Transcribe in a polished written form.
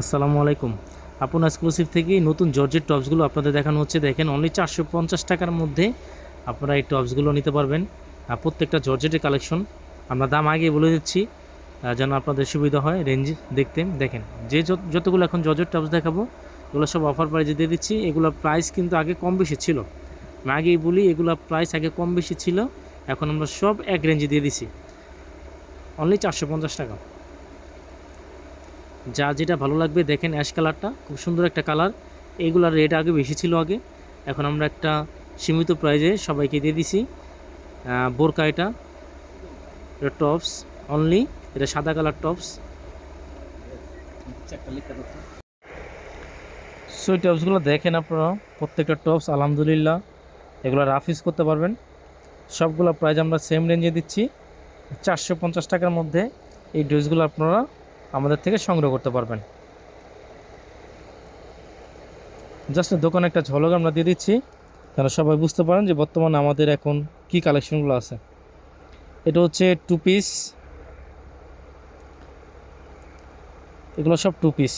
আসসালামু আলাইকুম। আপন এক্সক্লুসিভ থেকে নতুন জর্জেট টপসগুলো আপনাদের দেখানো হচ্ছে। দেখেন অনলি 450 টাকার মধ্যে আপনারা এই টপসগুলো নিতে পারবেন। প্রত্যেকটা জর্জেটের কালেকশন আমরা দাম আগে বলে দিচ্ছি যেন আপনাদের সুবিধা হয় রেঞ্জ দেখতে। দেখেন যে যতগুলো এখন জর্জেট টপস দেখাবো এগুলো সব অফার প্রাইসে দিয়ে দিচ্ছি। এগুলোর প্রাইস কিন্তু আগে কম বেশি ছিল, আমি আগেই বলি এগুলোর প্রাইস আগে কম বেশি ছিল, এখন আমরা সব এক রেঞ্জে দিয়ে দিচ্ছি অনলি 450 টাকা। যা যেটা ভালো লাগবে দেখেন, অ্যাশ কালারটা খুব সুন্দর একটা কালার। এইগুলার রেট আগে বেশি ছিল আগে, এখন আমরা একটা সীমিত প্রাইজে সবাইকে দিয়ে দিছি। বোরকা এটা টপস অনলি, এটা সাদা কালার টপস। সো এই টপসগুলো দেখেন আপনারা, প্রত্যেকটা টপস আলহামদুলিল্লাহ এগুলো রাফ ইউজ করতে পারবেন। সবগুলো প্রাইস আমরা সেম রেঞ্জে দিচ্ছি 450 টাকার মধ্যে। এই ড্রেসগুলো আপনারা আমাদের থেকে সংগ্রহ করতে পারবেন। জাস্ট দোকানে একটা ঝলক আমরা দিয়ে দিচ্ছি যেন সবাই বুঝতে পারেন যে বর্তমানে আমাদের এখন কি কালেকশনগুলো আছে। এটা হচ্ছে টু পিস, এগুলো সব টু পিস।